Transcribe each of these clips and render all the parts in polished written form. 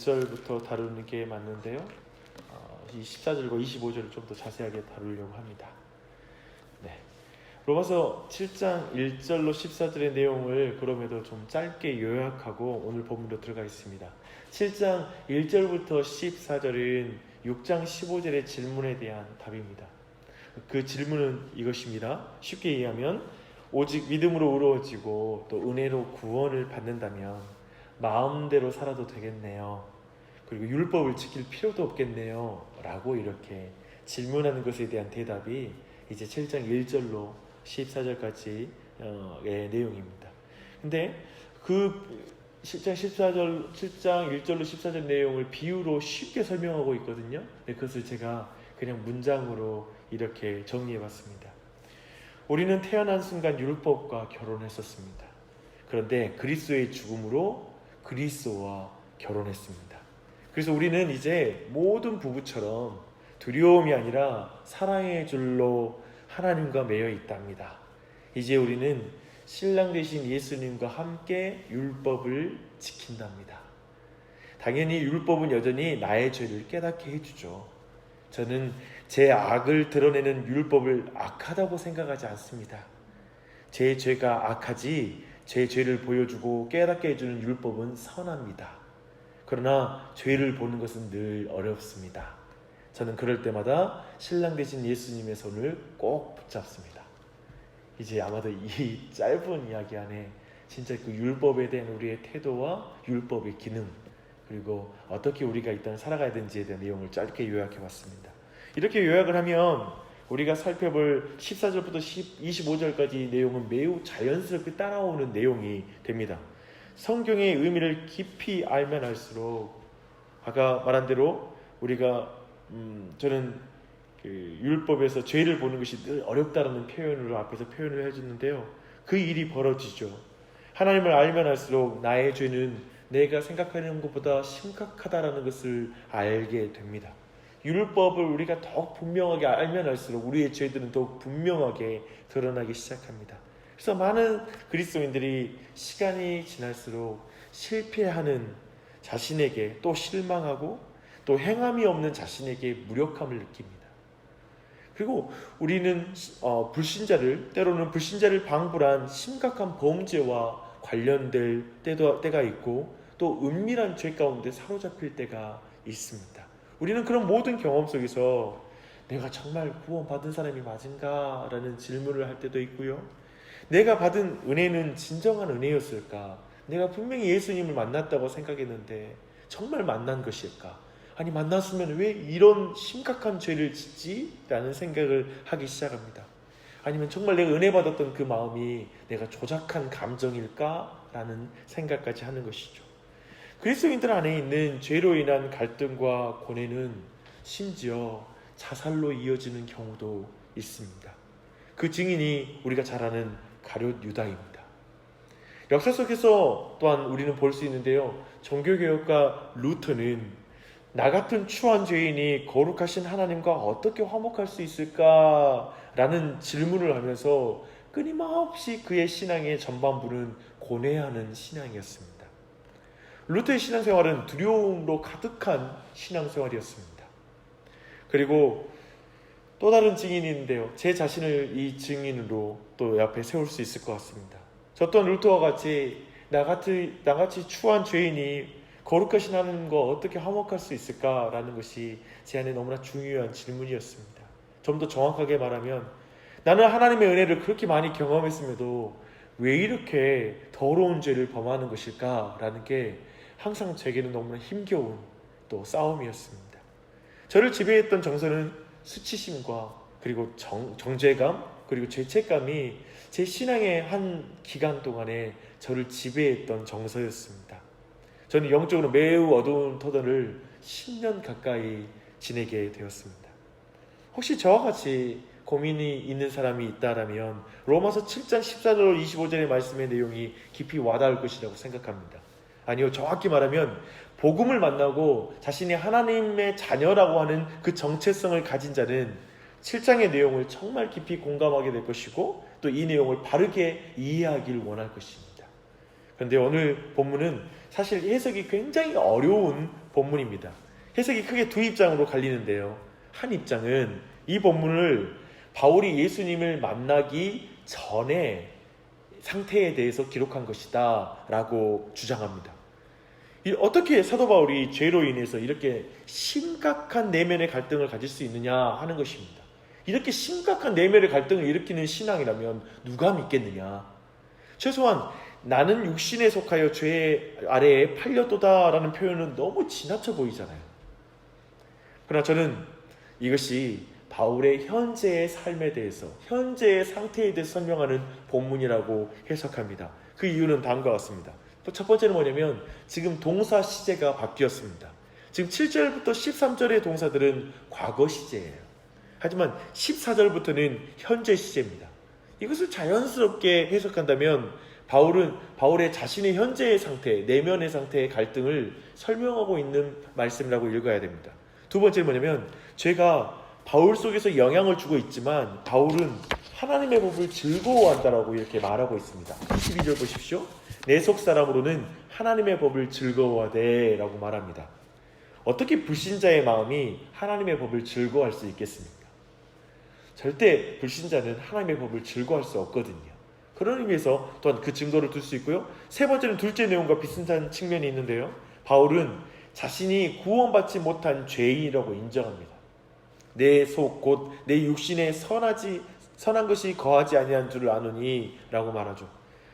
1절부터 다루는 게 맞는데요. 이 14절과 25절을 좀 더 자세하게 다루려고 합니다. 네. 로마서 7장 1절로 14절의 내용을 그럼에도 좀 짧게 요약하고 오늘 본문으로 들어가 있습니다. 7장 1절부터 14절은 6장 15절의 질문에 대한 답입니다. 그 질문은 이것입니다. 쉽게 얘기하면 오직 믿음으로 의로워지고 또 은혜로 구원을 받는다면 마음대로 살아도 되겠네요. 그리고 율법을 지킬 필요도 없겠네요. 라고 이렇게 질문하는 것에 대한 대답이 이제 7장 1절로 14절까지의 내용입니다. 근데 그 7장 1절로 14절 내용을 비유로 쉽게 설명하고 있거든요. 그것을 제가 그냥 문장으로 이렇게 정리해봤습니다. 우리는 태어난 순간 율법과 결혼했었습니다. 그런데 그리스도의 죽음으로 그리스도와 결혼했습니다. 그래서 우리는 이제 모든 부부처럼 두려움이 아니라 사랑의 줄로 하나님과 매여 있답니다. 이제 우리는 신랑 되신 예수님과 함께 율법을 지킨답니다. 당연히 율법은 여전히 나의 죄를 깨닫게 해주죠. 저는 제 악을 드러내는 율법을 악하다고 생각하지 않습니다. 제 죄가 악하지 제 죄를 보여주고 깨닫게 해주는 율법은 선합니다. 그러나 죄를 보는 것은 늘 어렵습니다. 저는 그럴 때마다 신랑 되신 예수님의 손을 꼭 붙잡습니다. 이제 아마도 이 짧은 이야기 안에 진짜 그 율법에 대한 우리의 태도와 율법의 기능, 그리고 어떻게 우리가 일단 살아가야 되는지에 대한 내용을 짧게 요약해봤습니다. 이렇게 요약을 하면 우리가 살펴볼 14절부터 25절까지 내용은 매우 자연스럽게 따라오는 내용이 됩니다. 성경의 의미를 깊이 알면 알수록 아까 말한 대로 우리가 저는 그 율법에서 죄를 보는 것이 늘 어렵다라는 표현으로 앞에서 표현을 해줬는데요. 그 일이 벌어지죠. 하나님을 알면 알수록 나의 죄는 내가 생각하는 것보다 심각하다라는 것을 알게 됩니다. 율법을 우리가 더욱 분명하게 알면 알수록 우리의 죄들은 더욱 분명하게 드러나기 시작합니다. 그래서 많은 그리스도인들이 시간이 지날수록 실패하는 자신에게 또 실망하고 또 행함이 없는 자신에게 무력함을 느낍니다. 그리고 우리는 때로는 불신자를 방불한 심각한 범죄와 관련될 때가 있고 또 은밀한 죄 가운데 사로잡힐 때가 있습니다. 우리는 그런 모든 경험 속에서 내가 정말 구원받은 사람이 맞은가? 라는 질문을 할 때도 있고요. 내가 받은 은혜는 진정한 은혜였을까? 내가 분명히 예수님을 만났다고 생각했는데 정말 만난 것일까? 아니 만났으면 왜 이런 심각한 죄를 짓지? 라는 생각을 하기 시작합니다. 아니면 정말 내가 은혜 받았던 그 마음이 내가 조작한 감정일까? 라는 생각까지 하는 것이죠. 그리스도인들 안에 있는 죄로 인한 갈등과 고뇌는 심지어 자살로 이어지는 경우도 있습니다. 그 증인이 우리가 잘 아는 가룟 유다입니다. 역사 속에서 또한 우리는 볼 수 있는데요. 종교개혁가 루터는 나 같은 추한 죄인이 거룩하신 하나님과 어떻게 화목할 수 있을까라는 질문을 하면서 끊임없이 그의 신앙의 전반부는 고뇌하는 신앙이었습니다. 루터의 신앙생활은 두려움으로 가득한 신앙생활이었습니다. 그리고 또 다른 증인이 있는데요. 제 자신을 이 증인으로 또 옆에 세울 수 있을 것 같습니다. 저 또한 루터와 같이 나같이 추한 죄인이 거룩하신 하나님과 어떻게 화목할 수 있을까라는 것이 제 안에 너무나 중요한 질문이었습니다. 좀 더 정확하게 말하면 나는 하나님의 은혜를 그렇게 많이 경험했음에도 왜 이렇게 더러운 죄를 범하는 것일까라는 게 항상 제게는 너무나 힘겨운 또 싸움이었습니다. 저를 지배했던 정서는 수치심과 그리고 정죄감 그리고 죄책감이 제 신앙의 한 기간 동안에 저를 지배했던 정서였습니다. 저는 영적으로 매우 어두운 터널을 10년 가까이 지내게 되었습니다. 혹시 저와 같이 고민이 있는 사람이 있다라면 로마서 7장 14절 25절의 말씀의 내용이 깊이 와닿을 것이라고 생각합니다. 아니요, 정확히 말하면 복음을 만나고 자신이 하나님의 자녀라고 하는 그 정체성을 가진 자는 7장의 내용을 정말 깊이 공감하게 될 것이고 또 이 내용을 바르게 이해하기를 원할 것입니다. 그런데 오늘 본문은 사실 해석이 굉장히 어려운 본문입니다. 해석이 크게 두 입장으로 갈리는데요. 한 입장은 이 본문을 바울이 예수님을 만나기 전에 상태에 대해서 기록한 것이다 라고 주장합니다. 어떻게 사도 바울이 죄로 인해서 이렇게 심각한 내면의 갈등을 가질 수 있느냐 하는 것입니다. 이렇게 심각한 내면의 갈등을 일으키는 신앙이라면 누가 믿겠느냐. 최소한 나는 육신에 속하여 죄 아래에 팔렸도다 라는 표현은 너무 지나쳐 보이잖아요. 그러나 저는 이것이 바울의 현재의 삶에 대해서, 현재의 상태에 대해서 설명하는 본문이라고 해석합니다. 그 이유는 다음과 같습니다. 또 첫 번째는 뭐냐면 지금 동사 시제가 바뀌었습니다. 지금 7절부터 13절의 동사들은 과거 시제예요. 하지만 14절부터는 현재 시제입니다. 이것을 자연스럽게 해석한다면 바울의 자신의 현재의 상태, 내면의 상태의 갈등을 설명하고 있는 말씀이라고 읽어야 됩니다. 두 번째는 뭐냐면 죄가 바울 속에서 영향을 주고 있지만 바울은 하나님의 법을 즐거워한다라고 이렇게 말하고 있습니다. 22절 보십시오. 내 속 사람으로는 하나님의 법을 즐거워하되 라고 말합니다. 어떻게 불신자의 마음이 하나님의 법을 즐거워할 수 있겠습니까? 절대 불신자는 하나님의 법을 즐거워할 수 없거든요. 그런 의미에서 또한 그 증거를 둘 수 있고요. 세 번째는 둘째 내용과 비슷한 측면이 있는데요. 바울은 자신이 구원받지 못한 죄인이라고 인정합니다. 내 속 곧 내 육신에 선한 것이 거하지 아니한 줄을 아노니 라고 말하죠.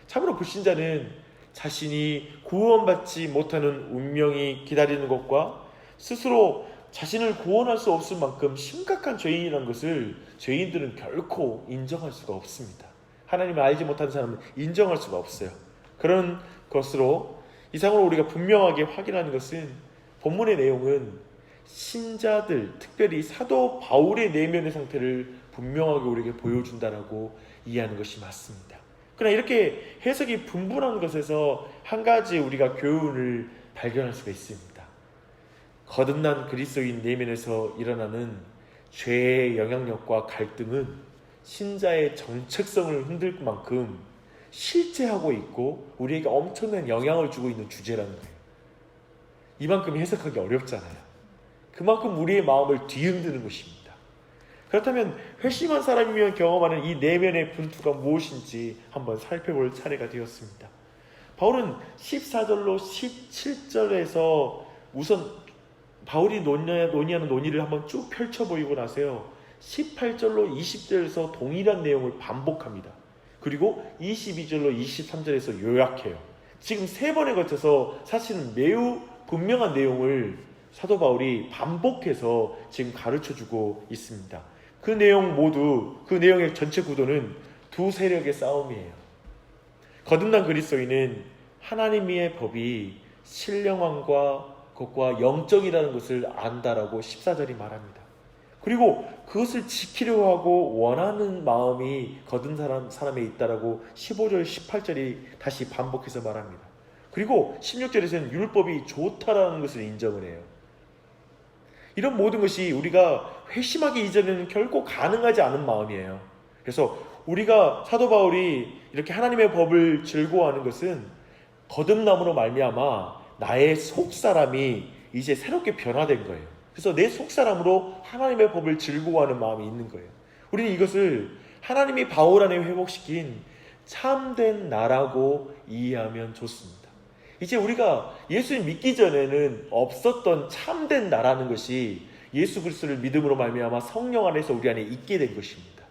참으로 불신자는 자신이 구원받지 못하는 운명이 기다리는 것과 스스로 자신을 구원할 수 없을 만큼 심각한 죄인이라는 것을 죄인들은 결코 인정할 수가 없습니다. 하나님을 알지 못하는 사람은 인정할 수가 없어요. 그런 것으로 이상으로 우리가 분명하게 확인하는 것은 본문의 내용은 신자들, 특별히 사도 바울의 내면의 상태를 분명하게 우리에게 보여준다라고 이해하는 것이 맞습니다. 그러나 이렇게 해석이 분분한 것에서 한 가지 우리가 교훈을 발견할 수가 있습니다. 거듭난 그리스도인 내면에서 일어나는 죄의 영향력과 갈등은 신자의 정체성을 흔들 만큼 실제하고 있고 우리에게 엄청난 영향을 주고 있는 주제라는 거예요. 이만큼 해석하기 어렵잖아요. 그만큼 우리의 마음을 뒤흔드는 것입니다. 그렇다면 회심한 사람이면 경험하는 이 내면의 분투가 무엇인지 한번 살펴볼 차례가 되었습니다. 바울은 14절로 17절에서 우선 바울이 논의하는 논의를 한번 쭉 펼쳐보이고 나서요 18절로 20절에서 동일한 내용을 반복합니다. 그리고 22절로 23절에서 요약해요. 지금 세 번에 걸쳐서 사실은 매우 분명한 내용을 사도 바울이 반복해서 지금 가르쳐주고 있습니다. 그 내용의 전체 구도는 두 세력의 싸움이에요. 거듭난 그리스도인은 하나님의 법이 신령함과 것과 영적이라는 것을 안다라고 14절이 말합니다. 그리고 그것을 지키려 하고 원하는 마음이 거듭난 사람에 있다라고 15절, 18절이 다시 반복해서 말합니다. 그리고 16절에서는 율법이 좋다라는 것을 인정을 해요. 이런 모든 것이 우리가 회심하기 이전에는 결코 가능하지 않은 마음이에요. 그래서 우리가 사도 바울이 이렇게 하나님의 법을 즐거워하는 것은 거듭남으로 말미암아 나의 속사람이 이제 새롭게 변화된 거예요. 그래서 내 속사람으로 하나님의 법을 즐거워하는 마음이 있는 거예요. 우리는 이것을 하나님이 바울 안에 회복시킨 참된 나라고 이해하면 좋습니다. 이제 우리가 예수님 믿기 전에는 없었던 참된 나라는 것이 예수 그리스도를 믿음으로 말미암아 성령 안에서 우리 안에 있게 된 것입니다.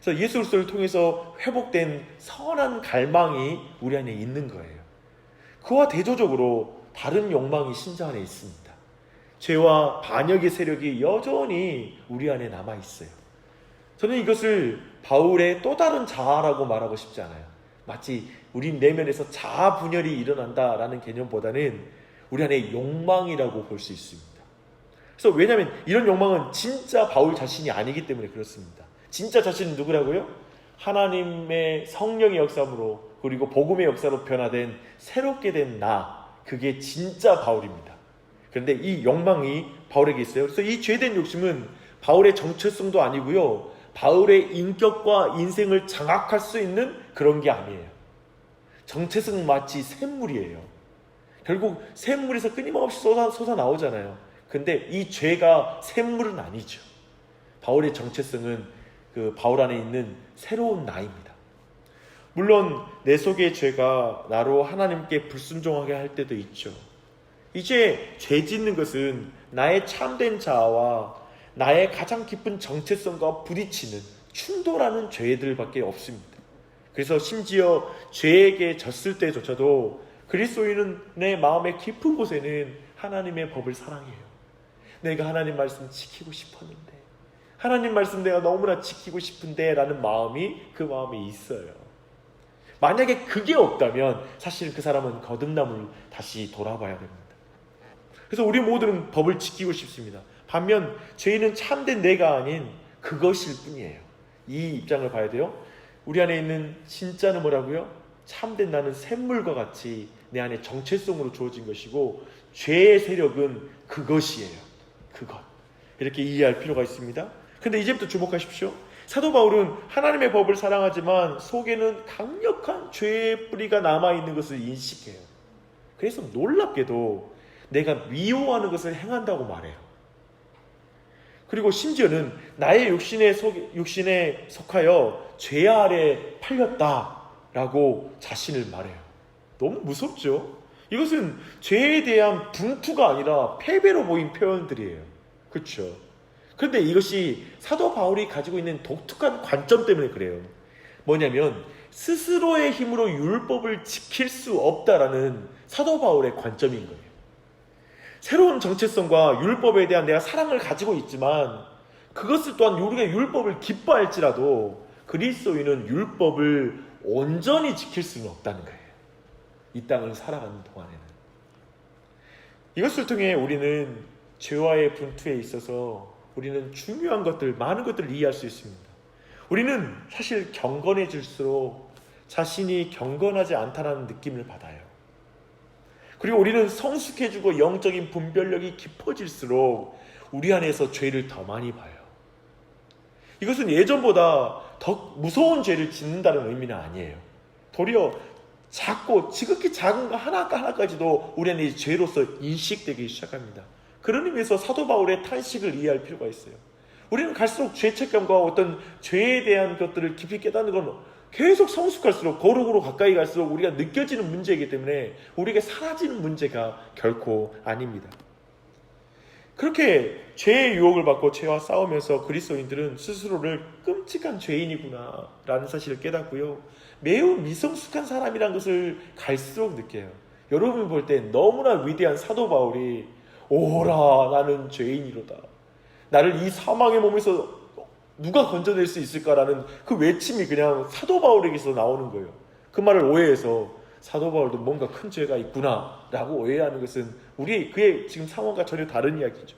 그래서 예수 그리스도를 통해서 회복된 선한 갈망이 우리 안에 있는 거예요. 그와 대조적으로 다른 욕망이 신자 안에 있습니다. 죄와 반역의 세력이 여전히 우리 안에 남아 있어요. 저는 이것을 바울의 또 다른 자아라고 말하고 싶지 않아요. 마치 우리 내면에서 자아 분열이 일어난다라는 개념보다는 우리 안에 욕망이라고 볼 수 있습니다. 그래서 왜냐하면 이런 욕망은 진짜 바울 자신이 아니기 때문에 그렇습니다. 진짜 자신은 누구라고요? 하나님의 성령의 역사로 그리고 복음의 역사로 변화된 새롭게 된 나, 그게 진짜 바울입니다. 그런데 이 욕망이 바울에게 있어요. 그래서 이 죄된 욕심은 바울의 정체성도 아니고요, 바울의 인격과 인생을 장악할 수 있는 그런 게 아니에요. 정체성 마치 샘물이에요. 결국 샘물에서 끊임없이 쏟아 나오잖아요. 근데 이 죄가 샘물은 아니죠. 바울의 정체성은 그 바울 안에 있는 새로운 나입니다. 물론 내 속의 죄가 나로 하나님께 불순종하게 할 때도 있죠. 이제 죄 짓는 것은 나의 참된 자아와 나의 가장 깊은 정체성과 부딪히는 충돌하는 죄들밖에 없습니다. 그래서 심지어 죄에게 졌을 때조차도 그리스도인은 내 마음의 깊은 곳에는 하나님의 법을 사랑해요. 내가 하나님 말씀 지키고 싶었는데, 하나님 말씀 내가 너무나 지키고 싶은데 라는 마음이 그 마음에 있어요. 만약에 그게 없다면 사실 그 사람은 거듭남을 다시 돌아봐야 됩니다. 그래서 우리 모두는 법을 지키고 싶습니다. 반면 죄인은 참된 내가 아닌 그것일 뿐이에요. 이 입장을 봐야 돼요. 우리 안에 있는 진짜는 뭐라고요? 참된 나는 샘물과 같이 내 안에 정체성으로 주어진 것이고, 죄의 세력은 그것이에요. 그것. 이렇게 이해할 필요가 있습니다. 근데 이제부터 주목하십시오. 사도 바울은 하나님의 법을 사랑하지만 속에는 강력한 죄의 뿌리가 남아있는 것을 인식해요. 그래서 놀랍게도 내가 미워하는 것을 행한다고 말해요. 그리고 심지어는 나의 육신에 속하여 죄 아래 팔렸다라고 자신을 말해요. 너무 무섭죠? 이것은 죄에 대한 분투가 아니라 패배로 보인 표현들이에요. 그렇죠? 그런데 이것이 사도 바울이 가지고 있는 독특한 관점 때문에 그래요. 뭐냐면 스스로의 힘으로 율법을 지킬 수 없다라는 사도 바울의 관점인 거예요. 새로운 정체성과 율법에 대한 내가 사랑을 가지고 있지만 그것을 또한 우리가 율법을 기뻐할지라도 그리스도인은 율법을 온전히 지킬 수는 없다는 거예요. 이 땅을 살아가는 동안에는. 이것을 통해 우리는 죄와의 분투에 있어서 우리는 중요한 것들, 많은 것들을 이해할 수 있습니다. 우리는 사실 경건해질수록 자신이 경건하지 않다는 느낌을 받아요. 그리고 우리는 성숙해지고 영적인 분별력이 깊어질수록 우리 안에서 죄를 더 많이 봐요. 이것은 예전보다 더 무서운 죄를 짓는다는 의미는 아니에요. 도리어 작고 지극히 작은 거 하나까지도 우리 안에 죄로서 인식되기 시작합니다. 그런 의미에서 사도 바울의 탄식을 이해할 필요가 있어요. 우리는 갈수록 죄책감과 어떤 죄에 대한 것들을 깊이 깨닫는 건 계속 성숙할수록, 거룩으로 가까이 갈수록 우리가 느껴지는 문제이기 때문에 우리에게 사라지는 문제가 결코 아닙니다. 그렇게 죄의 유혹을 받고 죄와 싸우면서 그리스도인들은 스스로를 끔찍한 죄인이구나 라는 사실을 깨닫고요, 매우 미성숙한 사람이라는 것을 갈수록 느껴요. 여러분이 볼 때 너무나 위대한 사도 바울이 오라 나는 죄인이로다, 나를 이 사망의 몸에서 누가 건져낼 수 있을까라는 그 외침이 그냥 사도 바울에게서 나오는 거예요. 그 말을 오해해서 사도 바울도 뭔가 큰 죄가 있구나 라고 오해하는 것은 그의 지금 상황과 전혀 다른 이야기죠.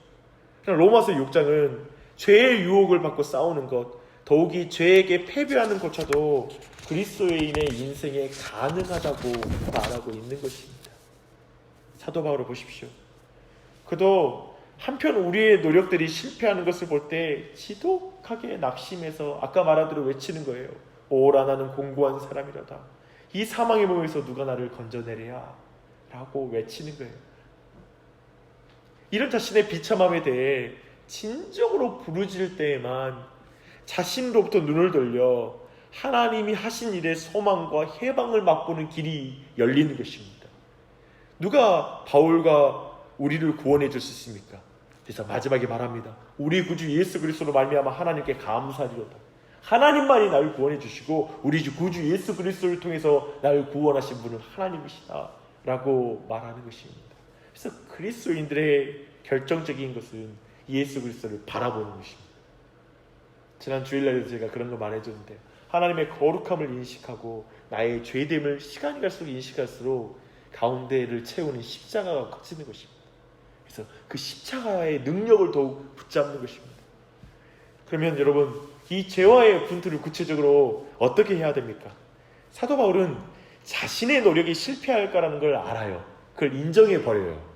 로마서 6장은 죄의 유혹을 받고 싸우는 것, 더욱이 죄에게 패배하는 것조차도 그리스도인의 인생에 가능하다고 말하고 있는 것입니다. 사도 바울을 보십시오. 그도 한편 우리의 노력들이 실패하는 것을 볼 때 지독하게 낙심해서 아까 말한 대로 외치는 거예요. 오라 나는 공고한 사람이라다, 이 사망의 몸에서 누가 나를 건져내랴 라고 외치는 거예요. 이런 자신의 비참함에 대해 진정으로 부르짖을 때에만 자신으로부터 눈을 돌려 하나님이 하신 일의 소망과 해방을 맛보는 길이 열리는 것입니다. 누가 바울과 우리를 구원해 줄 수 있습니까? 그래서 마지막에 말합니다. 우리 구주 예수 그리스도로 말미암아 하나님께 감사드리로다. 하나님만이 나를 구원해 주시고 우리 구주 예수 그리스도를 통해서 나를 구원하신 분은 하나님이시다 라고 말하는 것입니다. 그래서 그리스도인들의 결정적인 것은 예수 그리스도를 바라보는 것입니다. 지난 주일날에도 제가 그런 거 말해줬는데, 하나님의 거룩함을 인식하고 나의 죄됨을 시간이 갈수록 인식할수록 가운데를 채우는 십자가가 커지는 것입니다. 그래서 그 십자가의 능력을 더욱 붙잡는 것입니다. 그러면 여러분, 이 죄와의 분투를 구체적으로 어떻게 해야 됩니까? 사도 바울은 자신의 노력이 실패할까라는 걸 알아요. 그걸 인정해 버려요.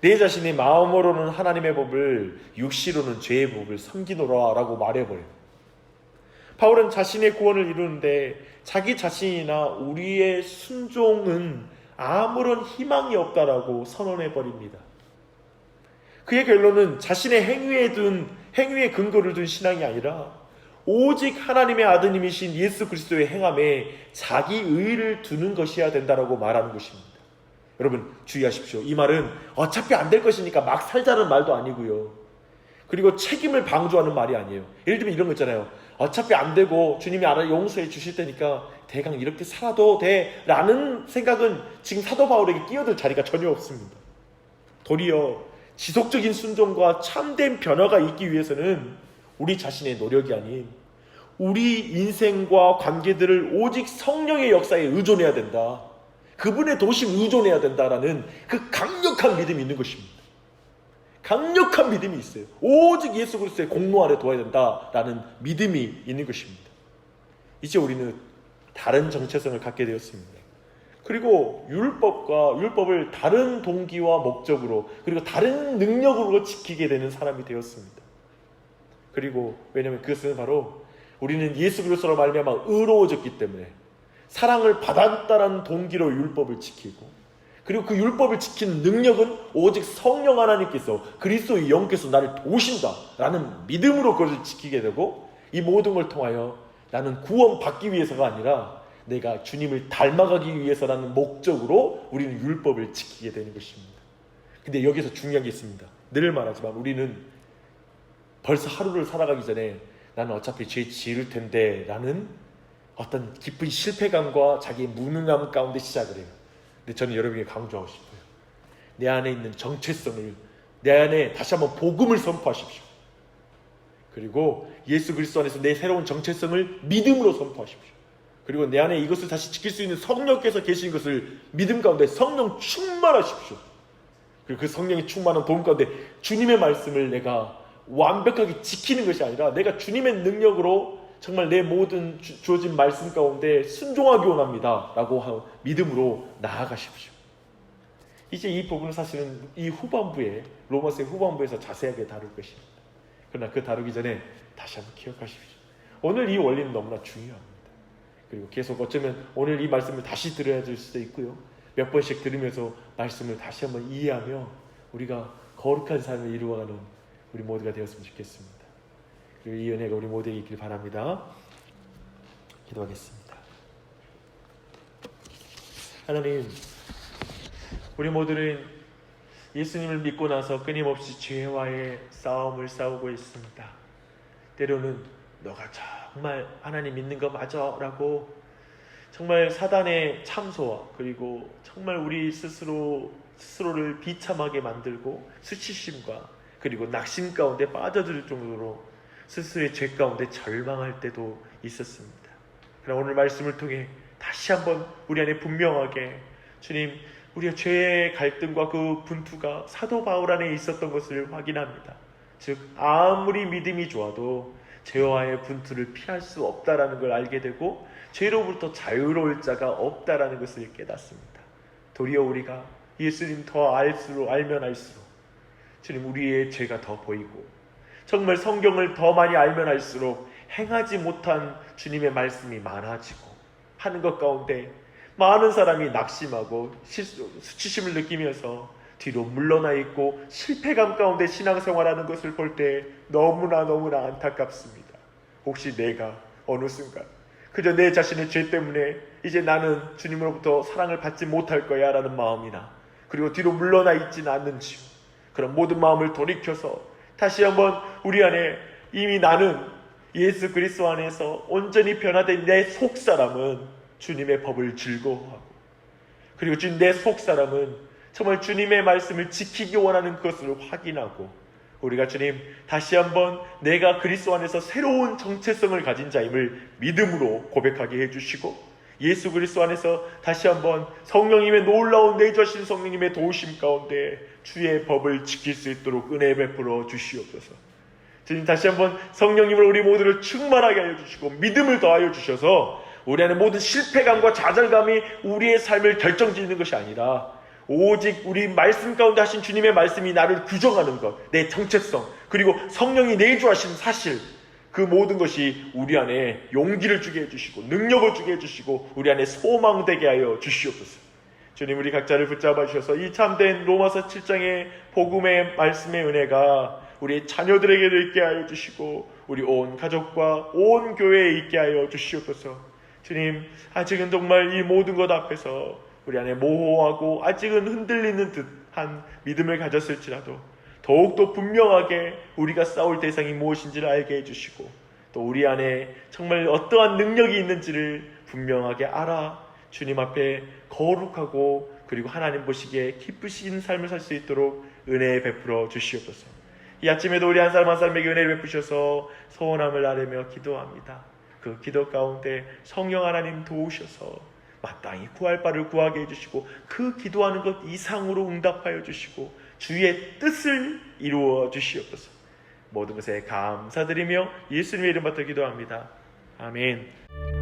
내 자신의 마음으로는 하나님의 법을, 육시로는 죄의 법을 섬기노라 라고 말해버려요. 바울은 자신의 구원을 이루는데 자기 자신이나 우리의 순종은 아무런 희망이 없다라고 선언해 버립니다. 그의 결론은 자신의 행위에 근거를 둔 신앙이 아니라 오직 하나님의 아드님이신 예수 그리스도의 행함에 자기 의를 두는 것이어야 된다라고 말하는 것입니다. 여러분 주의하십시오. 이 말은 어차피 안 될 것이니까 막 살자는 말도 아니고요. 그리고 책임을 방조하는 말이 아니에요. 예를 들면 이런 거 있잖아요. 어차피 안 되고 주님이 알아 용서해 주실 테니까 대강 이렇게 살아도 돼 라는 생각은 지금 사도 바울에게 끼어들 자리가 전혀 없습니다. 도리어 지속적인 순종과 참된 변화가 있기 위해서는 우리 자신의 노력이 아닌 우리 인생과 관계들을 오직 성령의 역사에 의존해야 된다. 그분의 도심 의존해야 된다라는 그 강력한 믿음이 있는 것입니다. 강력한 믿음이 있어요. 오직 예수 그리스도의 공로 아래 둬야 된다라는 믿음이 있는 것입니다. 이제 우리는 다른 정체성을 갖게 되었습니다. 그리고 율법을 다른 동기와 목적으로 그리고 다른 능력으로 지키게 되는 사람이 되었습니다. 그리고 왜냐하면 그것은 바로 우리는 예수 그리스도로 말미암아 의로워졌기 때문에 사랑을 받았다는 동기로 율법을 지키고 그리고 그 율법을 지키는 능력은 오직 성령 하나님께서 그리스도의 영께서 나를 도우신다라는 믿음으로 그것을 지키게 되고 이 모든 걸 통하여 나는 구원받기 위해서가 아니라 내가 주님을 닮아가기 위해서라는 목적으로 우리는 율법을 지키게 되는 것입니다. 근데 여기서 중요한 게 있습니다. 늘 말하지만 우리는 벌써 하루를 살아가기 전에 나는 어차피 죄 지을 텐데 라는 어떤 깊은 실패감과 자기의 무능함 가운데 시작을 해요. 근데 저는 여러분에게 강조하고 싶어요. 내 안에 있는 정체성을 내 안에 다시 한번 복음을 선포하십시오. 그리고 예수 그리스도 안에서 내 새로운 정체성을 믿음으로 선포하십시오. 그리고 내 안에 이것을 다시 지킬 수 있는 성령께서 계신 것을 믿음 가운데 성령 충만하십시오. 그리고 그 성령이 충만한 도움 가운데 주님의 말씀을 내가 완벽하게 지키는 것이 아니라 내가 주님의 능력으로 정말 내 모든 주어진 말씀 가운데 순종하기 원합니다 라고 믿음으로 나아가십시오. 이제 이 부분은 사실은 이 후반부에 로마서의 후반부에서 자세하게 다룰 것입니다. 그러나 그 다루기 전에 다시 한번 기억하십시오. 오늘 이 원리는 너무나 중요합니다. 그리고 계속 어쩌면 오늘 이 말씀을 다시 들어야 될 수도 있고요. 몇 번씩 들으면서 말씀을 다시 한번 이해하며 우리가 거룩한 삶을 이루어가는 우리 모두가 되었으면 좋겠습니다. 그리고 이 은혜가 우리 모두에게 있길 바랍니다. 기도하겠습니다. 하나님, 우리 모두는 예수님을 믿고 나서 끊임없이 죄와의 싸움을 싸우고 있습니다. 때로는 너가 정말 하나님 믿는 거 맞아? 라고 정말 사단의 참소와 그리고 정말 우리 스스로를 비참하게 만들고 수치심과 그리고 낙심 가운데 빠져들 정도로 스스로의 죄 가운데 절망할 때도 있었습니다. 그러나 오늘 말씀을 통해 다시 한번 우리 안에 분명하게 주님, 우리의 죄의 갈등과 그 분투가 사도 바울 안에 있었던 것을 확인합니다. 즉 아무리 믿음이 좋아도 죄와의 분투를 피할 수 없다라는 걸 알게 되고 죄로부터 자유로울 자가 없다라는 것을 깨닫습니다. 도리어 우리가 예수님 더 알면 알수록 주님 우리의 죄가 더 보이고 정말 성경을 더 많이 알면 알수록 행하지 못한 주님의 말씀이 많아지고 하는 것 가운데 많은 사람이 낙심하고 수치심을 느끼면서 뒤로 물러나 있고 실패감 가운데 신앙생활하는 것을 볼 때 너무나 안타깝습니다. 혹시 내가 어느 순간 그저 내 자신의 죄 때문에 이제 나는 주님으로부터 사랑을 받지 못할 거야 라는 마음이나 그리고 뒤로 물러나 있지는 않는지요. 그런 모든 마음을 돌이켜서 다시 한번 우리 안에 이미 나는 예수 그리스도 안에서 온전히 변화된 내 속사람은 주님의 법을 즐거워하고 그리고 주님 내 속사람은 정말 주님의 말씀을 지키기 원하는 것을 확인하고 우리가 주님 다시 한번 내가 그리스도 안에서 새로운 정체성을 가진 자임을 믿음으로 고백하게 해주시고 예수 그리스도 안에서 다시 한번 성령님의 놀라운 내주하신 성령님의 도우심 가운데 주의 법을 지킬 수 있도록 은혜 베풀어 주시옵소서. 주님 다시 한번 성령님을 우리 모두를 충만하게 하여 주시고 믿음을 더하여 주셔서 우리 안에 모든 실패감과 좌절감이 우리의 삶을 결정짓는 것이 아니라 오직 우리 말씀 가운데 하신 주님의 말씀이 나를 규정하는 것, 내 정체성, 그리고 성령이 내주하신 사실, 그 모든 것이 우리 안에 용기를 주게 해주시고 능력을 주게 해주시고 우리 안에 소망되게 하여 주시옵소서. 주님, 우리 각자를 붙잡아 주셔서 이 참된 로마서 7장의 복음의 말씀의 은혜가 우리 자녀들에게도 있게 하여 주시고 우리 온 가족과 온 교회에 있게 하여 주시옵소서. 주님, 아직은 정말 이 모든 것 앞에서 우리 안에 모호하고 아직은 흔들리는 듯한 믿음을 가졌을지라도 더욱더 분명하게 우리가 싸울 대상이 무엇인지를 알게 해주시고 또 우리 안에 정말 어떠한 능력이 있는지를 분명하게 알아 주님 앞에 거룩하고 그리고 하나님 보시기에 기쁘신 삶을 살 수 있도록 은혜 베풀어 주시옵소서. 이 아침에도 우리 한 사람 한 사람에게 은혜를 베푸셔서 소원함을 아뢰며 기도합니다. 그 기도 가운데 성령 하나님 도우셔서 마땅히 구할 바를 구하게 해주시고 그 기도하는 것 이상으로 응답하여 주시고 주의 뜻을 이루어 주시옵소서. 모든 것에 감사드리며 예수님의 이름 받들어 기도합니다. 아멘.